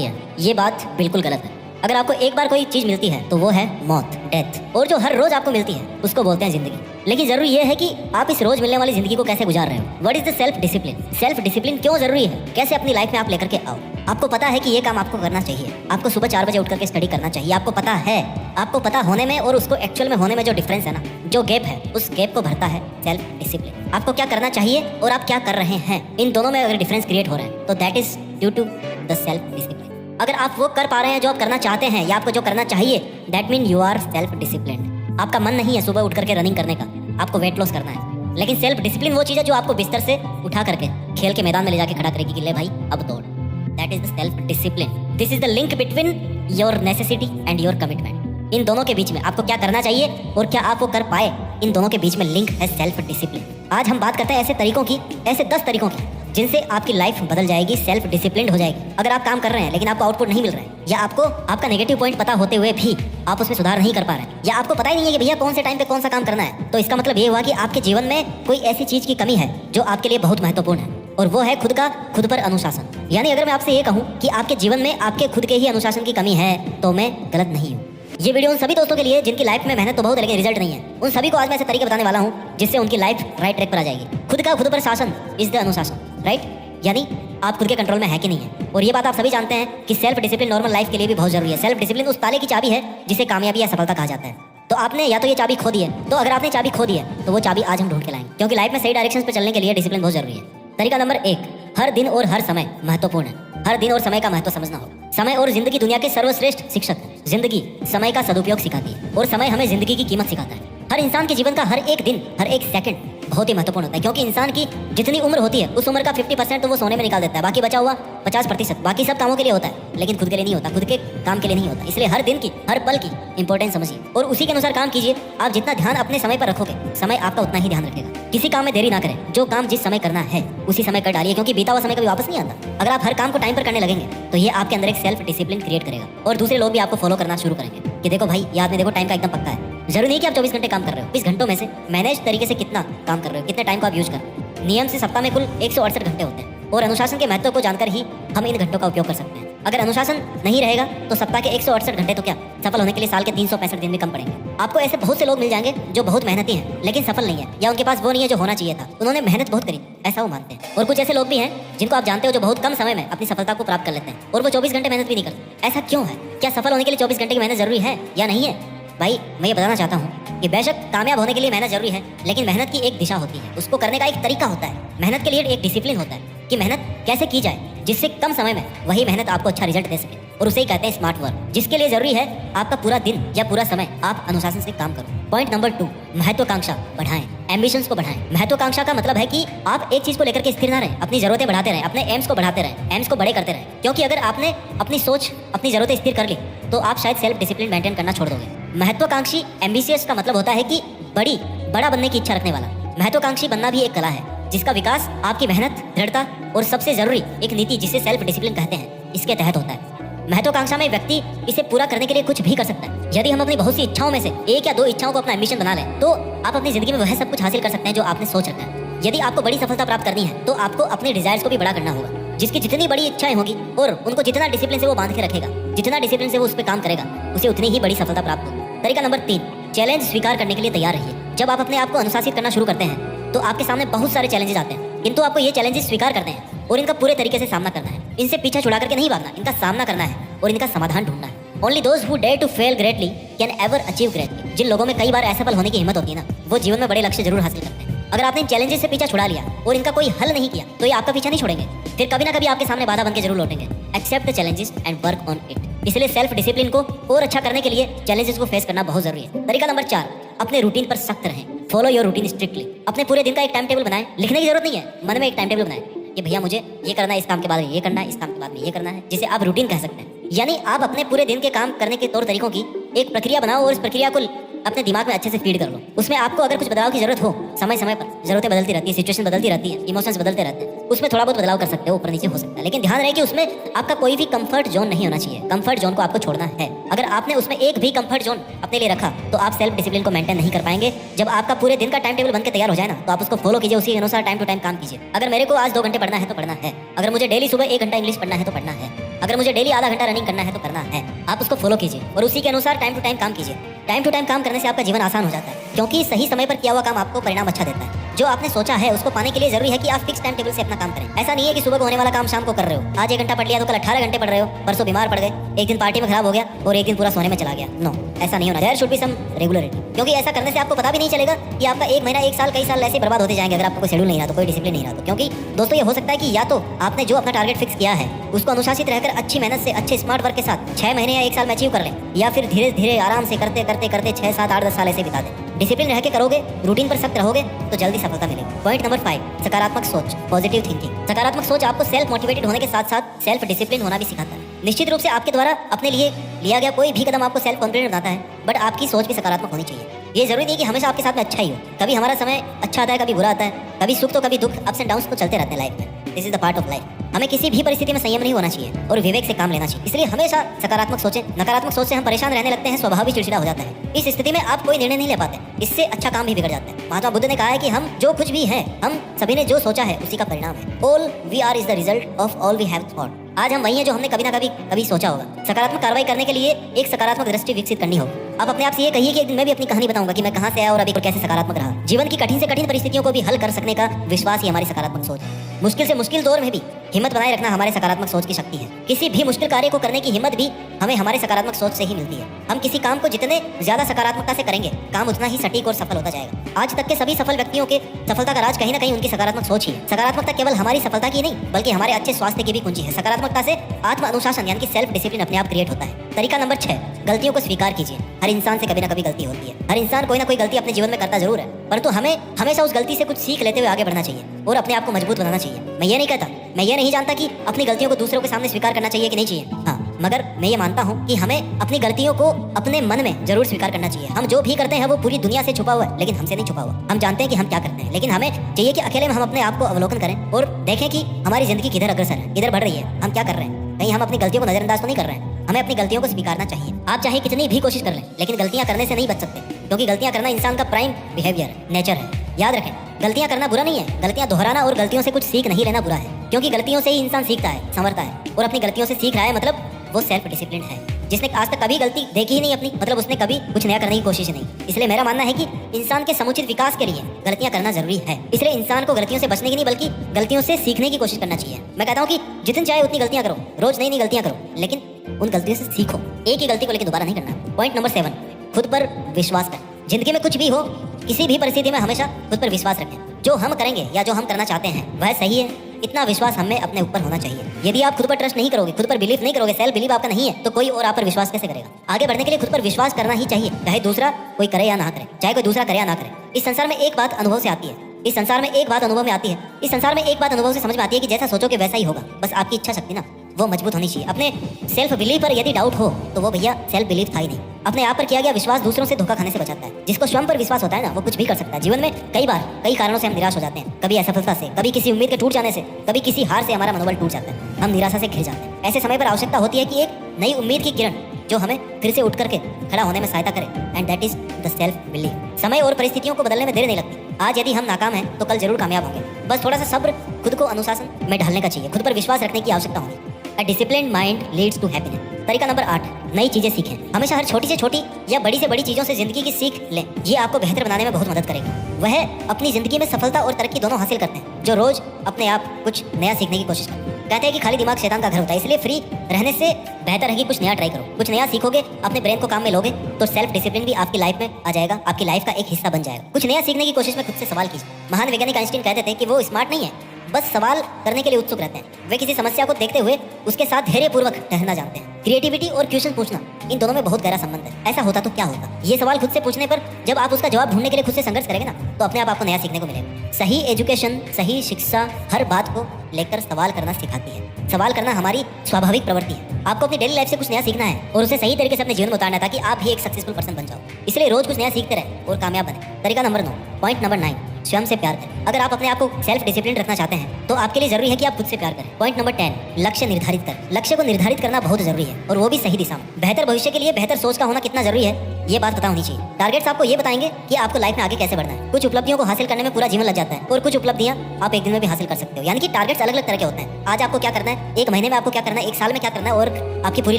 जाती है, ये बात बिल्कुल गलत है। अगर आपको एक बार कोई चीज मिलती है तो वो है मौत, डेथ, और जो हर रोज आपको मिलती है उसको बोलते हैं जिंदगी। लेकिन जरूरी ये है कि आप इस रोज मिलने वाली जिंदगी को कैसे गुजार रहे हो। What is the self discipline? Self discipline क्यों जरूरी है, कैसे अपनी लाइफ में आप लेकर के आओ। आपको पता है कि ये काम आपको करना चाहिए, आपको सुबह 4 बजे उठ करके स्टडी करना चाहिए, आपको पता है, आपको पता होने में और उसको एक्चुअल में होने में जो डिफरेंस है ना, जो गैप है, उस गैप को भरता है सेल्फ डिसिप्लिन। आपको क्या करना चाहिए और आप क्या कर रहे हैं, इन दोनों में अगर डिफरेंस क्रिएट हो रहे हैं तो that is due to the self discipline. अगर आप वो कर पा रहे हैं जो आप करना चाहते हैं या आपको जो करना चाहिए, that mean you are self discipline. आपका मन नहीं है सुबह उठ करके रनिंग करने का, आपको वेट लॉस करना है। लेकिन सेल्फ डिसिप्लिन वो चीज़ है जो आपको बिस्तर से उठा करके खेल के मैदान में ले जाके खड़ा करेगी कि ले भाई अब दौड़। That is the self discipline. This is the link between your necessity and your commitment. इन दोनों के बीच में आपको क्या करना चाहिए और क्या आप वो कर पाए, इन दोनों के बीच में लिंक है सेल्फ डिसिप्लिन। आज हम बात करते हैं ऐसे तरीकों की, ऐसे 10 तरीकों की जिनसे आपकी लाइफ बदल जाएगी, सेल्फ डिसिप्लिन्ड हो जाएगी। अगर आप काम कर रहे हैं लेकिन आपको आउटपुट नहीं मिल रहा है, या आपको आपका नेगेटिव पॉइंट पता होते हुए भी आप उसमें सुधार नहीं कर पा रहे हैं, या आपको पता ही नहीं है कि भैया कौन से टाइम पे कौन सा काम करना है, तो इसका मतलब ये हुआ कि आपके जीवन में कोई ऐसी चीज की कमी है जो आपके लिए बहुत महत्वपूर्ण है, और वो है खुद पर अनुशासन। यानी अगर मैं आपसे ये कहूँ कि आपके जीवन में आपके खुद के ही अनुशासन की कमी है तो मैं गलत नहीं हूँ। ये वीडियो उन सभी दोस्तों के लिए जिनकी लाइफ में मेहनत तो बहुत है लेकिन रिजल्ट नहीं है। उन सभी को आज मैं ऐसे तरीके बताने वाला हूँ जिससे उनकी लाइफ राइट ट्रैक पर आ जाएगी। खुद पर शासन इज द अनुशासन, राइट? यानी आप खुद के कंट्रोल में है कि नहीं है। और ये बात आप सभी जानते हैं कि सेल्फ डिसिप्लिन नॉर्मल लाइफ के लिए भी बहुत जरूरी है। सेल्फ डिसिप्लिन उस ताले की चाबी है जिसे कामयाबी या सफलता कहा जाता है। तो आपने या तो ये चाबी खो दी है, तो अगर आपने चाबी खो दी है तो वो चाबी आज हम ढूंढ के लाएंगे, क्योंकि लाइफ में सही डायरेक्शन पे चलने के लिए डिसिप्लिन बहुत जरूरी है। तरीका नंबर 1, हर दिन और हर समय महत्वपूर्ण है। हर दिन और समय का महत्व समझना होगा। समय और जिंदगी दुनिया के सर्वश्रेष्ठ शिक्षक है। जिंदगी समय का सदुपयोग सिखाती है और समय हमें जिंदगी की कीमत सिखाता है। हर इंसान के जीवन का हर एक दिन, हर एक सेकंड बहुत ही महत्वपूर्ण होता है, क्योंकि इंसान की जितनी उम्र होती है उस उम्र का 50% तो वो सोने में निकाल देता है, बाकी बचा हुआ 50% बाकी सब कामों के लिए होता है, लेकिन खुद के लिए नहीं होता, खुद के काम के लिए नहीं होता। इसलिए हर दिन की, हर पल की इंपॉर्टेंस समझिए और उसी के अनुसार काम कीजिए। आप जितना ध्यान अपने समय पर रखोगे, समय आपका उतना ही ध्यान रखेगा। किसी काम में देरी ना करें, जो काम जिस समय करना है उसी समय कर डालिए, क्योंकि बीता हुआ समय कभी वापस नहीं आता। अगर आप हर काम को टाइम पर करने लगेंगे तो ये आपके अंदर एक सेल्फ डिसिप्लिन क्रिएट करेगा और दूसरे लोग भी आपको फॉलो करना शुरू करेंगे कि देखो भाई, याद में देखो टाइम का एकदम पक्का है। जरूरी नहीं कि आप 24 घंटे काम कर रहे हो, 20 घंटों में से मैनेज तरीके से कितना काम कर रहे हो, कितने टाइम को आप यूज कर रहे हो। नियम से सप्ताह में कुल 168 घंटे होते हैं और अनुशासन के महत्व को जानकर ही हम इन घंटों का उपयोग कर सकते हैं। अगर अनुशासन नहीं रहेगा तो सप्ताह के 168 घंटे तो क्या, सफल होने के लिए साल के 365 दिन भी कम पड़ेंगे। आपको ऐसे बहुत से लोग मिल जाएंगे जो बहुत मेहनती हैं लेकिन सफल नहीं है, या उनके पास वो नहीं है जो होना चाहिए था। उन्होंने मेहनत बहुत करी, ऐसा वो मानते हैं। और कुछ ऐसे लोग भी हैं जिनको आप जानते हो जो बहुत कम समय में अपनी सफलता को प्राप्त कर लेते हैं और वो 24 घंटे मेहनत भी नहीं करते। ऐसा क्यों है? क्या सफल होने के लिए 24 घंटे की मेहनत जरूरी है या नहीं है? भाई मैं ये बताना चाहता हूँ कि बेशक कामयाब होने के लिए मेहनत जरूरी है, लेकिन मेहनत की एक दिशा होती है, उसको करने का एक तरीका होता है। मेहनत के लिए एक डिसिप्लिन होता है कि मेहनत कैसे की जाए जिससे कम समय में वही मेहनत आपको अच्छा रिजल्ट दे सके, और उसे ही कहते हैं स्मार्ट वर्क, जिसके लिए जरूरी है आपका पूरा दिन या पूरा समय आप अनुशासन से काम करो। पॉइंट नंबर 2, महत्वाकांक्षा बढ़ाएं, एम्बिशंस को बढ़ाएं। महत्वाकांक्षा का मतलब है कि आप एक चीज को लेकर के स्थिर ना रहें, अपनी जरूरतें बढ़ाते रहें, अपने एम्स को बढ़ाते रहें, एम्स को बड़े करते रहें। क्योंकि अगर आपने अपनी सोच, अपनी जरूरतें स्थिर कर ली तो आप शायद सेल्फ डिसिप्लिन मेंटेन करना छोड़ दोगे। महत्वाकांक्षी, एम्बिशियस का मतलब होता है कि बड़ा बनने की इच्छा रखने वाला। महत्वाकांक्षी बनना भी एक कला है जिसका विकास आपकी मेहनत, दृढ़ता और सबसे जरूरी एक नीति जिसे सेल्फ डिसिप्लिन कहते हैं, इसके तहत होता है। महत्वाकांक्षा में व्यक्ति इसे पूरा करने के लिए कुछ भी कर सकता है। यदि हम अपनी बहुत सी इच्छाओं में से 1 या 2 इच्छाओं को अपना एम्बिशन बना लें तो आप अपनी जिंदगी में वह सब कुछ हासिल कर सकते हैं जो आपने सोच रखा है। यदि आपको बड़ी सफलता प्राप्त करनी है तो आपको अपने डिजायर्स को भी बड़ा करना होगा। जिसकी जितनी बड़ी इच्छाएं होगी और उनको जितना डिसिप्लिन से वो बांध के रखेगा, जितना डिसिप्लिन से वो उस पर काम करेगा, उसे उतनी ही बड़ी सफलता प्राप्त होगी। तरीका नंबर 3, चैलेंज स्वीकार करने के लिए तैयार रहिए। जब आप अपने आप को अनुशासित करना शुरू करते हैं तो आपके सामने बहुत सारे चैलेंजेस आते हैं, किंतु आपको ये चैलेंजेस स्वीकार करने हैं और इनका पूरे तरीके से सामना करना है। इनसे पीछा छुड़ा करके नहीं भागना, इनका सामना करना है और इनका समाधान ढूंढना है। Only those who dare to fail greatly can ever achieve greatly। जिन लोगों में कई बार असफल होने की हिम्मत होती है ना, वो जीवन में बड़े लक्ष्य जरूर हासिल करते हैं। अगर आपने इन चैलेंजेस से पीछा छुड़ा लिया और इनका कोई हल नहीं किया तो ये आपका पीछा नहीं छोड़ेंगे, फिर कभी ना कभी आपके सामने बाधा बन के जरूर लौटेंगे। Accept the challenges and work on it. इसलिए सेल्फ डिसिप्लिन को और अच्छा करने के लिए चैलेंजेस को फेस करना बहुत जरूरी है। तरीका नंबर 4, अपने रूटीन पर सख्त रहें। Follow your routine strictly. अपने पूरे दिन का एक टाइम टेबल बनाएं। लिखने की जरूरत नहीं है, मन में एक टाइम टेबल बनाएं कि भैया मुझे ये करना है, इस काम के बाद ये करना है, इस काम के बाद में ये करना है, जिसे आप रूटीन कह सकते हैं। यानी आप अपने पूरे दिन के काम करने के तौर तरीकों की एक प्रक्रिया बनाओ और इस प्रक्रिया को अपने दिमाग में अच्छे से फीड कर लो। उसमें आपको अगर कुछ बदलाव की जरूरत हो, समय समय पर जरूरतें बदलती रहती है, सिचुएशन बदलती रहती है, इमोशंस बदलते रहते हैं, उसमें थोड़ा बहुत बदलाव कर सकते हो, ऊपर नीचे हो सकता है, लेकिन ध्यान रहे कि उसमें आपका कोई भी कंफर्ट जोन नहीं होना चाहिए। कंफर्ट जोन को आपको छोड़ना है। अगर आपने उसमें एक भी कंफर्ट जोन अपने लिए रखा तो आप सेल्फ डिसिप्लिन को मेंटेन नहीं कर पाएंगे। जब आपका पूरे दिन का टाइम टेबल बनकर तैयार हो जाए ना, तो आप उसको फॉलो कीजिए, उसी के अनुसार टाइम टू टाइम काम कीजिए। अगर मेरे को आज 2 घंटे पढ़ना है तो पढ़ना है, अगर मुझे डेली सुबह 1 घंटा इंग्लिश पढ़ना है तो पढ़ना है, अगर मुझे डेली आधा घंटा रनिंग करना है तो करना है, आप उसको फॉलो कीजिए और उसी के अनुसार टाइम टू टाइम काम कीजिए। टाइम टू टाइम काम करने से आपका जीवन आसान हो जाता है, क्योंकि सही समय पर किया हुआ काम आपको परिणाम अच्छा देता है। जो आपने सोचा है उसको पाने के लिए जरूरी है कि आप फिक्स टाइम टेबल से अपना काम करें। ऐसा नहीं है कि सुबह को होने वाला काम शाम को कर रहे हो, आज 1 घंटा पढ़ लिया तो कल 18 घंटे पढ़ रहे हो, परसों बीमार पड़ गए, एक दिन पार्टी में खराब हो गया और एक दिन पूरा सोने में चला गया। नो, ऐसा नहीं होना। There should be some regularity, क्योंकि ऐसा करने से आपको पता भी नहीं चलेगा कि आपका 1 महीना 1 साल कई साल ऐसे बर्बाद होते जाएंगे अगर आपको कोई शेड्यूल नहीं रहा तो, कोई डिसिप्लिन नहीं रहा तो। क्योंकि दोस्तों ये हो सकता है कि या तो आपने जो अपना टारगेट फिक्स किया है उसको अनुशासित रहकर अच्छी मेहनत से अच्छे स्मार्ट वर्क के साथ 6 महीने या 1 साल में अचीव कर लें, या फिर धीरे धीरे आराम से करते करते करते 6, 7, 8, 10 साल ऐसे बिता दें। डिसिप्लिन रह के करोगे, रूटीन पर सख्त रहोगे तो जल्दी सफलता मिलेगी। पॉइंट नंबर 5, सकारात्मक सोच, पॉजिटिव थिंकिंग। सकारात्मक सोच आपको सेल्फ मोटिवेटेड होने के साथ साथ सेल्फ डिसिप्लिन होना भी सिखाता है। निश्चित रूप से आपके द्वारा अपने लिए लिया गया कोई भी कदम आपको सेल्फ कॉन्फिडेंट बनाता है, बट आपकी सोच भी सकारात्मक होनी चाहिए। ये जरूरी नहीं कि हमेशा आपके साथ में अच्छा ही हो, कभी हमारा समय अच्छा आता है, कभी बुरा आता है, कभी सुख तो कभी दुख, अप्स एंड डाउन्स तो चलते रहते हैं लाइफ में। This is the part of life. हमें किसी भी परिस्थिति में संयम नहीं होना चाहिए और विवेक से काम लेना चाहिए। इसलिए हमेशा सकारात्मक सोचें। नकारात्मक सोच से हम परेशान रहने लगते हैं, स्वभाव भी चिड़चिड़ा हो जाता है। इस स्थिति में आप कोई निर्णय नहीं ले पाते, इससे अच्छा काम भी बिगड़ जाता है। महात्मा बुद्ध ने कहा है कि हम जो कुछ भी हैं, हम सभी ने जो सोचा है उसी का परिणाम है। All we are is the result of all we have thought. आज हम वही हैं जो हमने कभी ना कभी सोचा होगा। सकारात्मक कार्रवाई करने के लिए एक सकारात्मक दृष्टि विकसित करनी होगी। आप अपने आप से ये कहिए कि एक दिन मैं भी अपनी कहानी बताऊंगा कि मैं कहां से आया और अभी कैसे सकारात्मक रहा। जीवन की कठिन से कठिन परिस्थितियों को भी हल कर सकने का विश्वास ही हमारी सकारात्मक सोच है। मुश्किल से मुश्किल दौर में भी हिम्मत बनाए रखना हमारे सकारात्मक सोच की शक्ति है। किसी भी मुश्किल कार्य को करने की हिम्मत भी हमें हमारे सकारात्मक सोच से ही मिलती है। हम किसी काम को जितने ज्यादा सकारात्मकता से करेंगे, काम उतना ही सटीक और सफल होता जाएगा। आज तक के सभी सफल व्यक्तियों के सफलता का राज कहीं ना कहीं उनकी सकारात्मक सोच ही है। सकारात्मकता केवल हमारी सफलता की नहीं बल्कि हमारे अच्छे स्वास्थ्य की भी कुंजी है। सकारात्मकता से आत्म अनुशासन यानी कि सेल्फ डिसिप्लिन अपने आप क्रिएट होता है। तरीका नंबर 6, गलतियों को स्वीकार कीजिए। हर इंसान से कभी ना कभी गलती होती है। हर इंसान कोई ना कोई गलती अपने जीवन में करता जरूर है, परंतु हमें हमेशा उस गलती से कुछ सीख लेते हुए आगे बढ़ना चाहिए और अपने आप को मजबूत बनाना चाहिए। मैं ये नहीं कहता, मैं ये नहीं जानता कि अपनी गलतियों को दूसरों के सामने स्वीकार करना चाहिए कि नहीं चाहिए, हाँ, मगर मैं ये मानता हूँ कि हमें अपनी गलतियों को अपने मन में जरूर स्वीकार करना चाहिए। हम जो भी करते हैं वो पूरी दुनिया से छुपा हुआ है, लेकिन हमसे नहीं छुपा हुआ। हम जानते हैं कि हम क्या करते हैं, लेकिन हमें चाहिए कि अकेले में हम अपने आप को अवलोकन करें और देखें कि हमारी जिंदगी किधर अग्रसर है, किधर बढ़ रही है, हम क्या कर रहे हैं। कहीं हम अपनी गलतियों को नजरअंदाज तो नहीं कर रहे हैं। हमें अपनी गलतियों को स्वीकारना चाहिए। आप चाहे कितनी भी कोशिश कर लें, लेकिन गलतियां करने से नहीं बच सकते, क्योंकि गलतियां करना इंसान का प्राइम बिहेवियर है, नेचर है। याद रखें, गलतियां करना बुरा नहीं है, गलतियां दोहराना और गलतियों से कुछ सीख नहीं लेना बुरा है, क्योंकि गलतियों से ही इंसान सीखता है, संवरता है और अपनी गलतियों से सीख रहा है, मतलब वो सेल्फ डिसिप्लिन है। जिसने आज तक कभी गलती देखी ही नहीं अपनी, मतलब उसने कभी कुछ नया करने की कोशिश नहीं। इसलिए मेरा मानना है कि इंसान के समुचित विकास के लिए गलतियां करना जरूरी है। इसलिए इंसान को गलतियों से बचने की नहीं बल्कि गलतियों से सीखने की कोशिश करना चाहिए। मैं कहता हूँ कि जितनी चाहे उतनी गलतियां करो, रोज नई नई गलतियां करो, लेकिन उन गलतियों से सीखो। एक ही गलती को लेकर दोबारा नहीं करना। पॉइंट नंबर 7, खुद पर विश्वास करें। जिंदगी में कुछ भी हो, किसी भी परिस्थिति में हमेशा खुद पर विश्वास रखें। जो हम करेंगे या जो हम करना चाहते हैं वह सही है, इतना विश्वास हमें अपने ऊपर होना चाहिए। यदि आप खुद पर ट्रस्ट नहीं करोगे, खुद पर बिलीफ नहीं करोगे, सेल्फ बिलीफ आपका नहीं है, तो कोई और आप पर विश्वास कैसे करेगा। आगे बढ़ने के लिए खुद पर विश्वास करना ही चाहिए, चाहे दूसरा कोई करे या ना करे, चाहे कोई दूसरा करे या ना करे। इस संसार में एक बात अनुभव से आती है, इस संसार में एक बात अनुभव में आती है, इस संसार में एक बात अनुभव से समझ में आती है कि जैसा सोचोगे वैसा ही होगा। बस आपकी इच्छा शक्ति ना वो मजबूत होनी चाहिए। अपने सेल्फ बिलीफ पर यदि डाउट हो तो वो भैया सेल्फ बिलीफ था ही नहीं। अपने आप पर किया गया विश्वास दूसरों से धोखा खाने से बचाता है। जिसको स्वयं पर विश्वास होता है ना, वो कुछ भी कर सकता है। जीवन में कई बार कई कारणों से हम निराश हो जाते हैं, कभी असफलता से, कभी किसी उम्मीद के टूट जाने से, कभी किसी हार से हमारा मनोबल टूट जाता है, हम निराशा से घिर जाते हैं। ऐसे समय पर आवश्यकता होती है कि एक नई उम्मीद की किरण जो हमें फिर से उठ करके खड़ा होने में सहायता करे, and that is the self belief. समय और परिस्थितियों को बदलने में देर नहीं लगती। आज यदि हम नाकाम हैं तो कल जरूर कामयाब होंगे। बस थोड़ा सा सब्र खुद को अनुशासन में ढालने का चाहिए, खुद पर विश्वास रखने की आवश्यकता होगी। A disciplined mind leads to happiness। तरीका नंबर 8, नई चीजें सीखें। हमेशा हर छोटी से छोटी या बड़ी से बड़ी चीजों से जिंदगी की सीख लें। ये आपको बेहतर बनाने में बहुत मदद करेगा। वह अपनी जिंदगी में सफलता और तरक्की दोनों हासिल करते हैं जो रोज अपने आप कुछ नया सीखने की कोशिश करते हैं। कहते हैं कि खाली दिमाग शैतान का घर होता है, इसलिए फ्री रहने से बेहतर है कि कुछ नया ट्राई करो। कुछ नया सीखोगे, अपने ब्रेन को काम में लोगे तो सेल्फ डिसिप्लिन भी आपकी लाइफ में आ जाएगा, आपकी लाइफ का एक हिस्सा बन जाएगा। कुछ नया सीखने की कोशिश में खुद से सवाल कीजिए। महान वैज्ञानिक आइंस्टीन कहते थे कि वो स्मार्ट नहीं है, बस सवाल करने के लिए उत्सुक रहते हैं। वे किसी समस्या को देखते हुए उसके साथ धैर्यपूर्वक ठहरना जानते हैं। क्रिएटिविटी और क्वेश्चन पूछना, इन दोनों में बहुत गहरा संबंध है। ऐसा होता तो क्या होता, ये सवाल खुद से पूछने पर जब आप उसका जवाब ढूंढने के लिए खुद से संघर्ष करेंगे ना, तो अपने आप आपको नया सीखने को मिलेगा। सही एजुकेशन, सही शिक्षा हर बात को लेकर सवाल करना सिखाती है। सवाल करना हमारी स्वाभाविक प्रवृत्ति है। आपको अपनी डेली लाइफ से कुछ नया सीखना है और उसे सही तरीके से अपने जीवन में उतारना है, ताकि आप भी एक सक्सेसफुल पर्सन बन जाओ। इसलिए रोज कुछ नया सीखते रहे और कामयाब बने। तरीका नंबर 9, पॉइंट नंबर 9, स्वयं से प्यार करें। अगर आप अपने आप को सेल्फ डिसिप्लिन रखना चाहते हैं तो आपके लिए जरूरी है कि आप खुद से प्यार करें। पॉइंट नंबर 10, लक्ष्य निर्धारित करें। लक्ष्य को निर्धारित करना बहुत जरूरी है और वो भी सही दिशा में। बेहतर भविष्य के लिए बेहतर सोच का होना कितना जरूरी है ये बात पता होनी चाहिए। टारगेट्स आपको ये बताएंगे कि आपको लाइफ में आगे कैसे बढ़ना है। कुछ उपलब्धियों को हासिल करने में पूरा जीवन लग जाता है और कुछ उपलब्धियां आप एक दिन में भी हासिल कर सकते हो। यानी कि टारगेट्स अलग अलग तरह के होते हैं। आज आपको क्या करना है, एक महीने में आपको क्या करना है, एक साल में क्या करना है और आपकी पूरी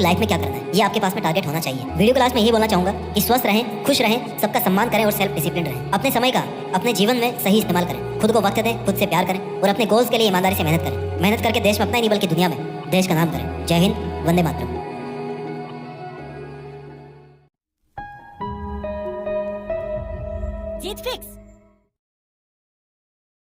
लाइफ में क्या करना है, ये आपके पास में टारगेट होना चाहिए। वीडियो क्लास में यही बोलना चाहूंगा कि स्वस्थ रहें, खुश रहें, सबका सम्मान करें और सेल्फ डिसिप्लिन रहें। अपने समय का अपने जीवन में सही इस्तेमाल करें, खुद को वक्त दें, खुद से प्यार करें और अपने गोल्स के लिए ईमानदारी से मेहनत करें। मेहनत करके देश में अपना ही नहीं बल्कि दुनिया में देश का नाम करें। जय हिंद, वंदे मातरम। जीत फिक्स।